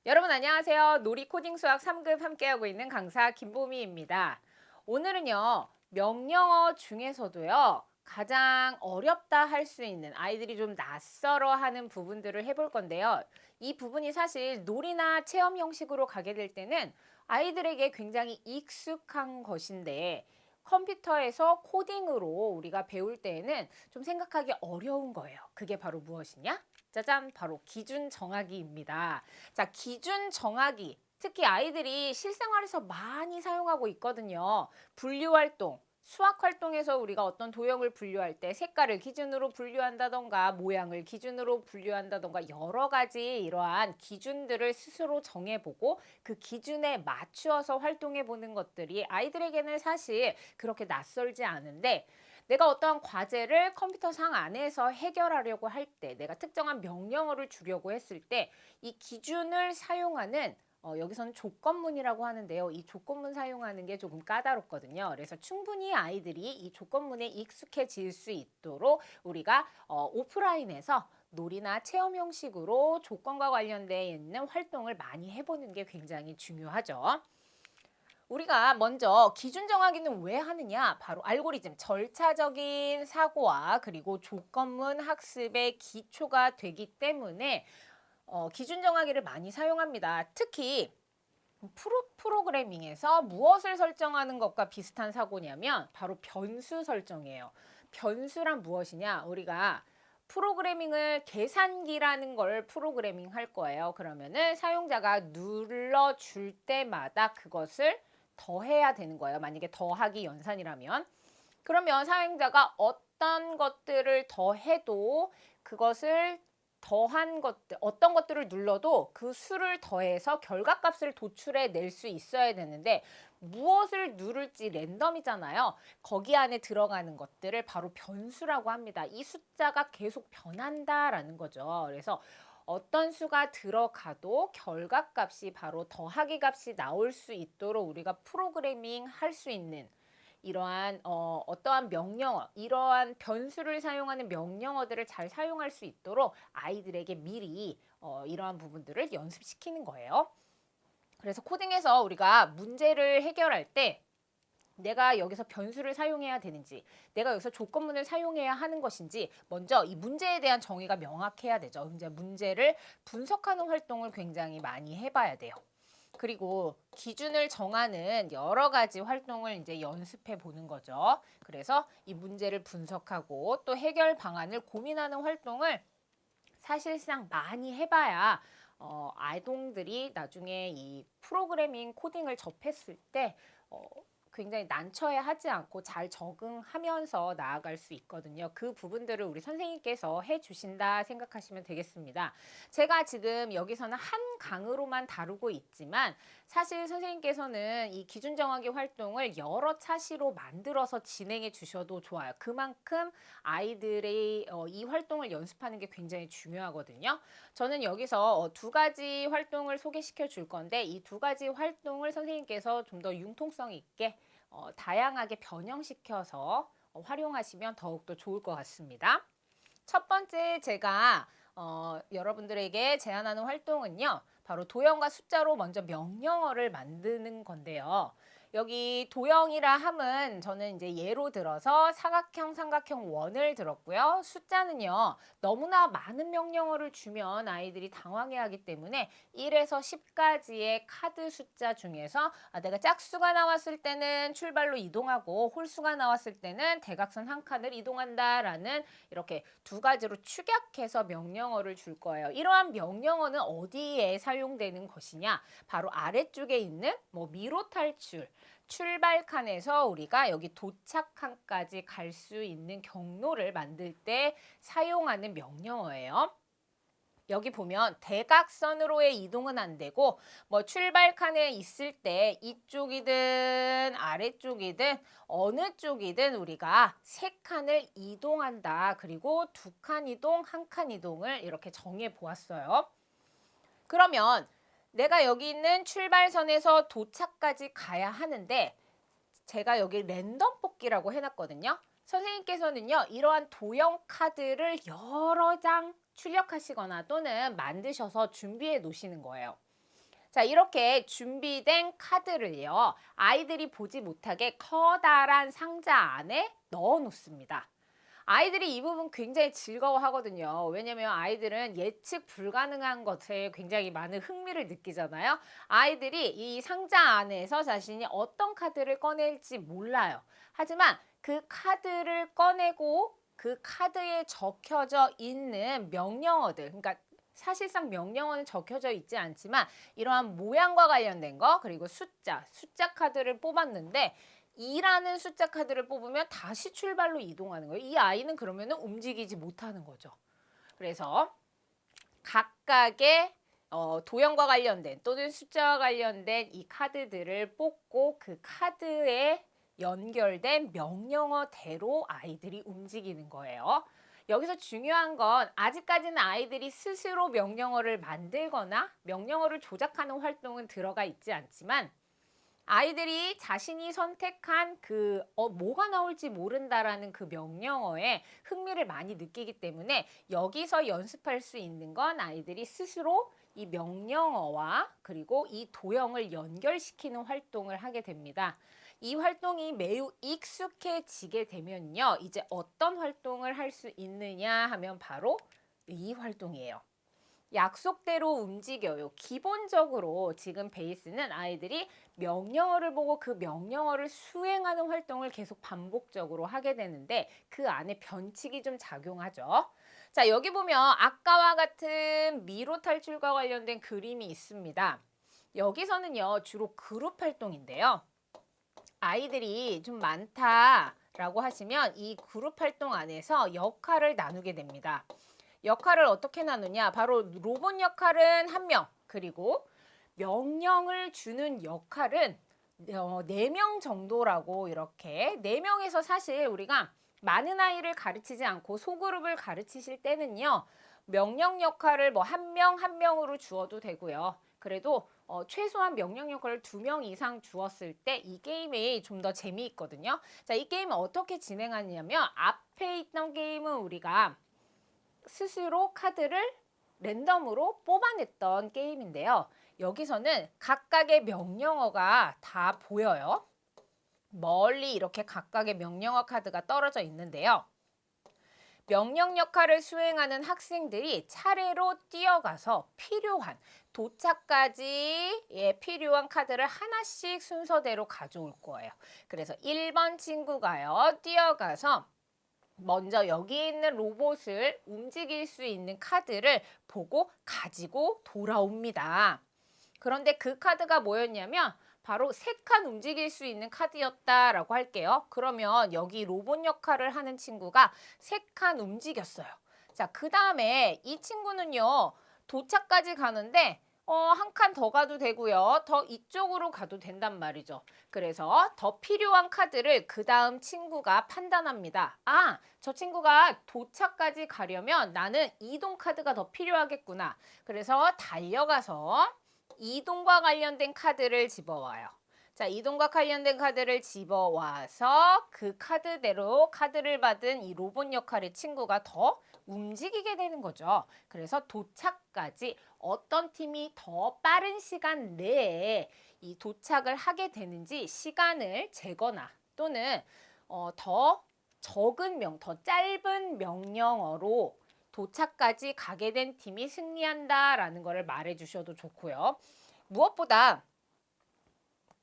여러분 안녕하세요. 놀이 코딩 수학 3급 함께하고 있는 강사 김보미입니다. 오늘은요, 명령어 중에서도요, 가장 어렵다 할 수 있는 아이들이 좀 낯설어 하는 부분들을 해볼 건데요. 이 부분이 사실 놀이나 체험 형식으로 가게 될 때는 아이들에게 굉장히 익숙한 것인데 컴퓨터에서 코딩으로 우리가 배울 때에는 좀 생각하기 어려운 거예요. 그게 바로 무엇이냐? 짜잔, 바로 기준 정하기입니다. 자, 기준 정하기. 특히 아이들이 실생활에서 많이 사용하고 있거든요. 분류 활동. 수학 활동에서 우리가 어떤 도형을 분류할 때 색깔을 기준으로 분류한다던가 모양을 기준으로 분류한다던가 여러 가지 이러한 기준들을 스스로 정해보고 그 기준에 맞추어서 활동해 보는 것들이 아이들에게는 사실 그렇게 낯설지 않은데 내가 어떠한 과제를 컴퓨터상 안에서 해결하려고 할 때, 내가 특정한 명령어를 주려고 했을 때 이 기준을 사용하는 여기서는 조건문이라고 하는데요. 이 조건문 사용하는 게 조금 까다롭거든요. 그래서 충분히 아이들이 이 조건문에 익숙해질 수 있도록 우리가 오프라인에서 놀이나 체험 형식으로 조건과 관련되어 있는 활동을 많이 해보는 게 굉장히 중요하죠. 우리가 먼저 기준 정하기는 왜 하느냐? 바로 알고리즘, 절차적인 사고와 그리고 조건문 학습의 기초가 되기 때문에 기준 정하기를 많이 사용합니다. 특히 프로그래밍에서 무엇을 설정하는 것과 비슷한 사고냐면 바로 변수 설정이에요. 변수란 무엇이냐? 우리가 프로그래밍을 계산기라는 걸 프로그래밍 할 거예요. 그러면은 사용자가 눌러줄 때마다 그것을 더해야 되는 거예요. 만약에 더하기 연산이라면. 그러면 사용자가 어떤 것들을 더해도 그것을 더한 것들, 어떤 것들을 눌러도 그 수를 더해서 결과값을 도출해 낼 수 있어야 되는데 무엇을 누를지 랜덤이잖아요. 거기 안에 들어가는 것들을 바로 변수라고 합니다. 이 숫자가 계속 변한다라는 거죠. 그래서 어떤 수가 들어가도 결과값이 바로 더하기 값이 나올 수 있도록 우리가 프로그래밍 할 수 있는 이러한 어떠한 명령어, 이러한 변수를 사용하는 명령어들을 잘 사용할 수 있도록 아이들에게 미리 이러한 부분들을 연습시키는 거예요. 그래서 코딩에서 우리가 문제를 해결할 때 내가 여기서 변수를 사용해야 되는지, 내가 여기서 조건문을 사용해야 하는 것인지 먼저 이 문제에 대한 정의가 명확해야 되죠. 이제 문제를 분석하는 활동을 굉장히 많이 해봐야 돼요. 그리고 기준을 정하는 여러 가지 활동을 이제 연습해 보는 거죠. 그래서 이 문제를 분석하고 또 해결 방안을 고민하는 활동을 사실상 많이 해봐야 아동들이 나중에 이 프로그래밍 코딩을 접했을 때 굉장히 난처해 하지 않고 잘 적응하면서 나아갈 수 있거든요. 그 부분들을 우리 선생님께서 해주신다 생각하시면 되겠습니다. 제가 지금 여기서는 한 강으로만 다루고 있지만 사실 선생님께서는 이 기준 정하기 활동을 여러 차시로 만들어서 진행해 주셔도 좋아요. 그만큼 아이들의 이 활동을 연습하는 게 굉장히 중요하거든요. 저는 여기서 두 가지 활동을 소개시켜 줄 건데 이 두 가지 활동을 선생님께서 좀 더 융통성 있게 다양하게 변형시켜서 활용하시면 더욱더 좋을 것 같습니다. 첫 번째 제가 여러분들에게 제안하는 활동은요. 바로 도형과 숫자로 먼저 명령어를 만드는 건데요. 여기 도형이라 함은 저는 이제 예로 들어서 사각형, 삼각형, 원을 들었고요. 숫자는요. 너무나 많은 명령어를 주면 아이들이 당황해하기 때문에 1에서 10까지의 카드 숫자 중에서 내가 짝수가 나왔을 때는 출발로 이동하고 홀수가 나왔을 때는 대각선 한 칸을 이동한다라는 이렇게 두 가지로 축약해서 명령어를 줄 거예요. 이러한 명령어는 어디에 사용되는 것이냐? 바로 아래쪽에 있는 미로 탈출, 출발 칸에서 우리가 여기 도착 칸까지 갈 수 있는 경로를 만들 때 사용하는 명령어예요. 여기 보면 대각선으로의 이동은 안 되고 출발 칸에 있을 때 이쪽이든 아래쪽이든 어느 쪽이든 우리가 세 칸을 이동한다. 그리고 두 칸 이동, 한 칸 이동을 이렇게 정해 보았어요. 그러면 내가 여기 있는 출발선에서 도착까지 가야 하는데 제가 여기 랜덤 뽑기라고 해놨거든요. 선생님께서는요, 이러한 도형 카드를 여러 장 출력하시거나 또는 만드셔서 준비해 놓으시는 거예요. 자, 이렇게 준비된 카드를요, 아이들이 보지 못하게 커다란 상자 안에 넣어 놓습니다. 아이들이 이 부분 굉장히 즐거워하거든요. 왜냐면 아이들은 예측 불가능한 것에 굉장히 많은 흥미를 느끼잖아요. 아이들이 이 상자 안에서 자신이 어떤 카드를 꺼낼지 몰라요. 하지만 그 카드를 꺼내고 그 카드에 적혀져 있는 명령어들, 그러니까 사실상 명령어는 적혀져 있지 않지만 이러한 모양과 관련된 거, 그리고 숫자 카드를 뽑았는데 2라는 숫자 카드를 뽑으면 다시 출발로 이동하는 거예요. 이 아이는 그러면 움직이지 못하는 거죠. 그래서 각각의 도형과 관련된 또는 숫자와 관련된 이 카드들을 뽑고 그 카드에 연결된 명령어대로 아이들이 움직이는 거예요. 여기서 중요한 건 아직까지는 아이들이 스스로 명령어를 만들거나 명령어를 조작하는 활동은 들어가 있지 않지만 아이들이 자신이 선택한 뭐가 나올지 모른다라는 그 명령어에 흥미를 많이 느끼기 때문에 여기서 연습할 수 있는 건 아이들이 스스로 이 명령어와 그리고 이 도형을 연결시키는 활동을 하게 됩니다. 이 활동이 매우 익숙해지게 되면요, 이제 어떤 활동을 할 수 있느냐 하면 바로 이 활동이에요. 약속대로 움직여요. 기본적으로 지금 베이스는 아이들이 명령어를 보고 그 명령어를 수행하는 활동을 계속 반복적으로 하게 되는데 그 안에 변칙이 좀 작용하죠. 자, 여기 보면 아까와 같은 미로 탈출과 관련된 그림이 있습니다. 여기서는요, 주로 그룹 활동인데요. 아이들이 좀 많다라고 하시면 이 그룹 활동 안에서 역할을 나누게 됩니다. 역할을 어떻게 나누냐? 바로 로봇 역할은 1명, 그리고 명령을 주는 역할은 4명 정도라고 이렇게 4명에서 사실 우리가 많은 아이를 가르치지 않고 소그룹을 가르치실 때는요. 명령 역할을 뭐 1명, 1명으로 주어도 되고요. 그래도 최소한 명령 역할을 2명 이상 주었을 때 이 게임이 좀 더 재미있거든요. 자, 이 게임은 어떻게 진행하냐면 앞에 있던 게임은 우리가 스스로 카드를 랜덤으로 뽑아냈던 게임인데요. 여기서는 각각의 명령어가 다 보여요. 멀리 이렇게 각각의 명령어 카드가 떨어져 있는데요. 명령 역할을 수행하는 학생들이 차례로 뛰어가서 필요한 도착까지 필요한 카드를 하나씩 순서대로 가져올 거예요. 그래서 1번 친구가요, 뛰어가서 먼저 여기 있는 로봇을 움직일 수 있는 카드를 보고 가지고 돌아옵니다. 그런데 그 카드가 뭐였냐면 바로 3칸 움직일 수 있는 카드였다라고 할게요. 그러면 여기 로봇 역할을 하는 친구가 3칸 움직였어요. 자, 그 다음에 이 친구는요, 도착까지 가는데 한 칸 더 가도 되고요. 더 이쪽으로 가도 된단 말이죠. 그래서 더 필요한 카드를 그 다음 친구가 판단합니다. 아, 저 친구가 도착까지 가려면 나는 이동 카드가 더 필요하겠구나. 그래서 달려가서 이동과 관련된 카드를 집어와요. 자, 이동과 관련된 카드를 집어와서 그 카드대로 카드를 받은 이 로봇 역할의 친구가 더 움직이게 되는 거죠. 그래서 도착까지 어떤 팀이 더 빠른 시간 내에 이 도착을 하게 되는지 시간을 재거나 또는 더 더 짧은 명령어로 도착까지 가게 된 팀이 승리한다라는 것을 말해 주셔도 좋고요. 무엇보다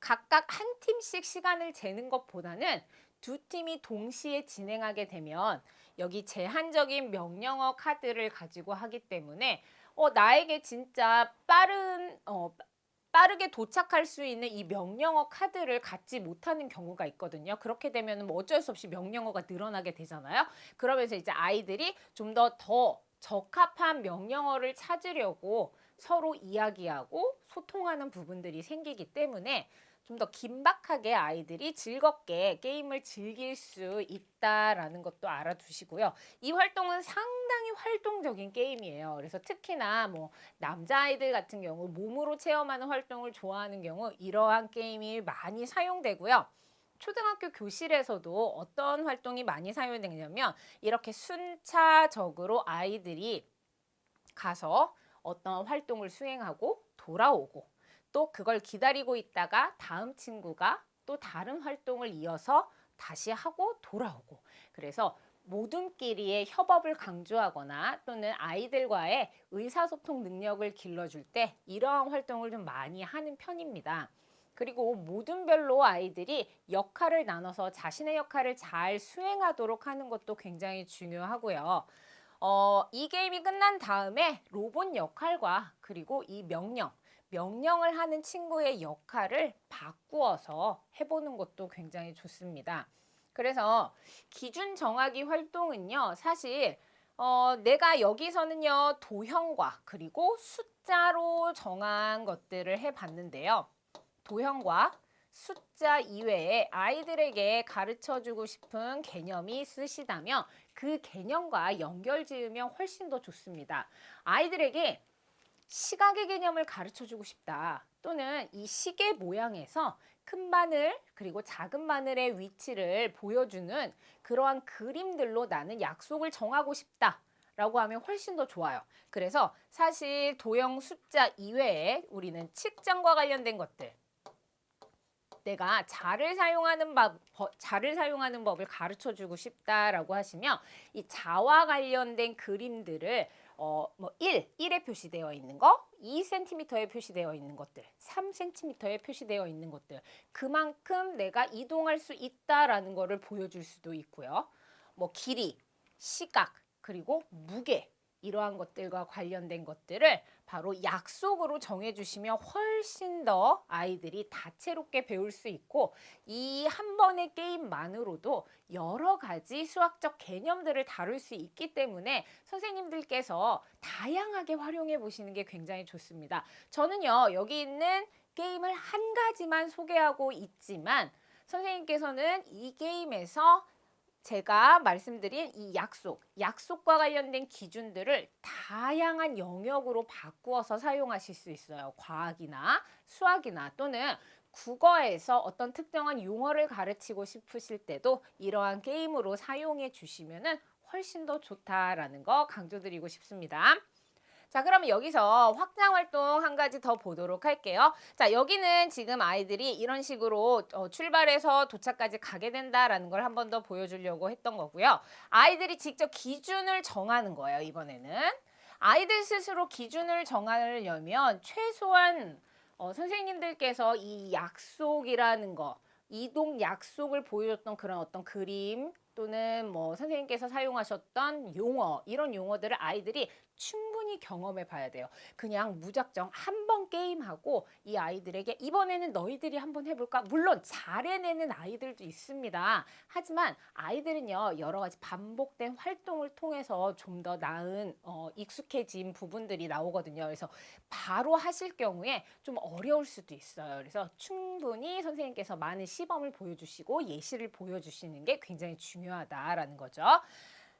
각각 한 팀씩 시간을 재는 것보다는 두 팀이 동시에 진행하게 되면 여기 제한적인 명령어 카드를 가지고 하기 때문에 나에게 진짜 빠르게 도착할 수 있는 이 명령어 카드를 갖지 못하는 경우가 있거든요. 그렇게 되면 뭐 어쩔 수 없이 명령어가 늘어나게 되잖아요. 그러면서 이제 아이들이 좀 더 적합한 명령어를 찾으려고 서로 이야기하고 소통하는 부분들이 생기기 때문에 좀 더 긴박하게 아이들이 즐겁게 게임을 즐길 수 있다라는 것도 알아두시고요. 이 활동은 상당히 활동적인 게임이에요. 그래서 특히나 뭐 남자아이들 같은 경우 몸으로 체험하는 활동을 좋아하는 경우 이러한 게임이 많이 사용되고요. 초등학교 교실에서도 어떤 활동이 많이 사용되냐면 이렇게 순차적으로 아이들이 가서 어떤 활동을 수행하고 돌아오고 또 그걸 기다리고 있다가 다음 친구가 또 다른 활동을 이어서 다시 하고 돌아오고, 그래서 모둠끼리의 협업을 강조하거나 또는 아이들과의 의사소통 능력을 길러줄 때 이러한 활동을 좀 많이 하는 편입니다. 그리고 모둠별로 아이들이 역할을 나눠서 자신의 역할을 잘 수행하도록 하는 것도 굉장히 중요하고요. 이 게임이 끝난 다음에 로봇 역할과 그리고 이 명령을 하는 친구의 역할을 바꾸어서 해보는 것도 굉장히 좋습니다. 그래서 기준 정하기 활동은요, 사실 내가 여기서는요, 도형과 그리고 숫자로 정한 것들을 해봤는데요. 도형과 숫자 이외에 아이들에게 가르쳐주고 싶은 개념이 있으시다면 그 개념과 연결 지으면 훨씬 더 좋습니다. 아이들에게 시각의 개념을 가르쳐주고 싶다. 또는 이 시계 모양에서 큰 바늘 그리고 작은 바늘의 위치를 보여주는 그러한 그림들로 나는 약속을 정하고 싶다. 라고 하면 훨씬 더 좋아요. 그래서 사실 도형 숫자 이외에 우리는 측정과 관련된 것들, 내가 자를 사용하는 법을 가르쳐 주고 싶다라고 하시면 이 자와 관련된 그림들을 1에 표시되어 있는 거, 2cm에 표시되어 있는 것들, 3cm에 표시되어 있는 것들, 그만큼 내가 이동할 수 있다라는 거를 보여줄 수도 있고요. 뭐 길이, 시각, 그리고 무게, 이러한 것들과 관련된 것들을 바로 약속으로 정해주시면 훨씬 더 아이들이 다채롭게 배울 수 있고, 이 한 번의 게임만으로도 여러 가지 수학적 개념들을 다룰 수 있기 때문에 선생님들께서 다양하게 활용해 보시는 게 굉장히 좋습니다. 저는요, 여기 있는 게임을 한 가지만 소개하고 있지만 선생님께서는 이 게임에서 제가 말씀드린 이 약속과 관련된 기준들을 다양한 영역으로 바꾸어서 사용하실 수 있어요. 과학이나 수학이나 또는 국어에서 어떤 특정한 용어를 가르치고 싶으실 때도 이러한 게임으로 사용해 주시면 훨씬 더 좋다라는 거 강조드리고 싶습니다. 자, 그러면 여기서 확장 활동 한 가지 더 보도록 할게요. 자, 여기는 지금 아이들이 이런 식으로 출발해서 도착까지 가게 된다라는 걸 한 번 더 보여주려고 했던 거고요. 아이들이 직접 기준을 정하는 거예요, 이번에는. 아이들 스스로 기준을 정하려면 최소한 선생님들께서 이 약속이라는 거, 이동 약속을 보여줬던 그런 어떤 그림 또는 뭐 선생님께서 사용하셨던 용어, 이런 용어들을 아이들이 충분히 경험해 봐야 돼요. 그냥 무작정 한 번 게임하고 이 아이들에게 이번에는 너희들이 한번 해볼까? 물론 잘 해내는 아이들도 있습니다. 하지만 아이들은요, 여러 가지 반복된 활동을 통해서 좀 더 나은 익숙해진 부분들이 나오거든요. 그래서 바로 하실 경우에 좀 어려울 수도 있어요. 그래서 충분히 선생님께서 많은 시범을 보여주시고 예시를 보여주시는 게 굉장히 중요하다라는 거죠.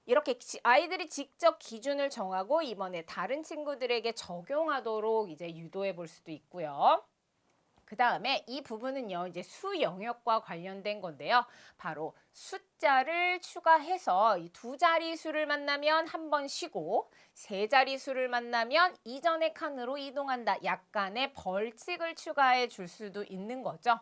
이렇게 아이들이 직접 기준을 정하고 이번에 다른 친구들에게 적용하도록 이제 유도해 볼 수도 있고요. 그 다음에 이 부분은요, 이제 수 영역과 관련된 건데요. 바로 숫자를 추가해서 이 두 자리 수를 만나면 한 번 쉬고, 세 자리 수를 만나면 이전의 칸으로 이동한다. 약간의 벌칙을 추가해 줄 수도 있는 거죠.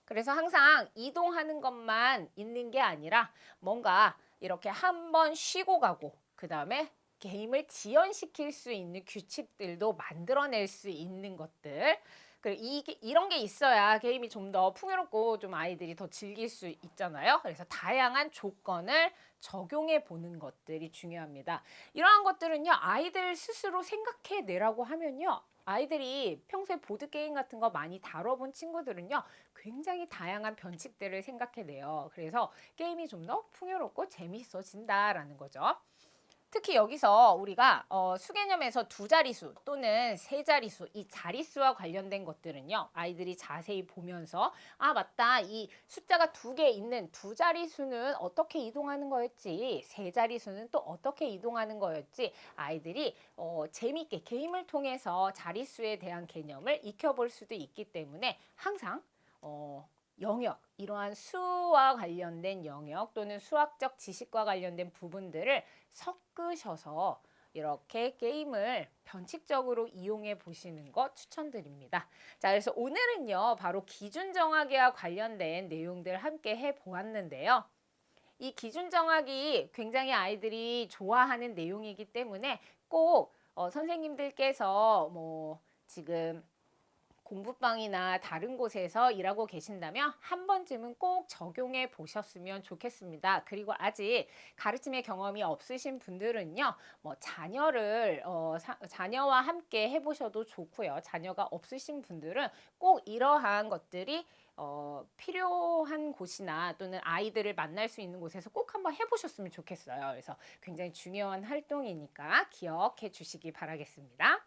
그래서 항상 이동하는 것만 있는 게 아니라 뭔가 이렇게 한 번 쉬고 가고 그 다음에 게임을 지연시킬 수 있는 규칙들도 만들어낼 수 있는 것들. 그리고 이런 게 있어야 게임이 좀 더 풍요롭고 좀 아이들이 더 즐길 수 있잖아요. 그래서 다양한 조건을 적용해 보는 것들이 중요합니다. 이러한 것들은요, 아이들 스스로 생각해 내라고 하면요, 아이들이 평소에 보드게임 같은 거 많이 다뤄본 친구들은요, 굉장히 다양한 변칙들을 생각해내요. 그래서 게임이 좀 더 풍요롭고 재미있어진다라는 거죠. 특히 여기서 우리가 수개념에서 두 자릿수 또는 세 자릿수, 이 자릿수와 관련된 것들은요, 아이들이 자세히 보면서 아, 맞다, 이 숫자가 두 개 있는 두 자릿수는 어떻게 이동하는 거였지, 세 자릿수는 또 어떻게 이동하는 거였지, 아이들이 재미있게 게임을 통해서 자릿수에 대한 개념을 익혀볼 수도 있기 때문에 항상 영역, 이러한 수와 관련된 영역 또는 수학적 지식과 관련된 부분들을 섞으셔서 이렇게 게임을 변칙적으로 이용해 보시는 거 추천드립니다. 자, 그래서 오늘은요, 바로 기준 정하기와 관련된 내용들 함께 해 보았는데요. 이 기준 정하기 굉장히 아이들이 좋아하는 내용이기 때문에 꼭 선생님들께서 뭐 지금 공부방이나 다른 곳에서 일하고 계신다면 한 번쯤은 꼭 적용해 보셨으면 좋겠습니다. 그리고 아직 가르침의 경험이 없으신 분들은요, 뭐 자녀와 함께 해보셔도 좋고요. 자녀가 없으신 분들은 꼭 이러한 것들이 필요한 곳이나 또는 아이들을 만날 수 있는 곳에서 꼭 한번 해보셨으면 좋겠어요. 그래서 굉장히 중요한 활동이니까 기억해 주시기 바라겠습니다.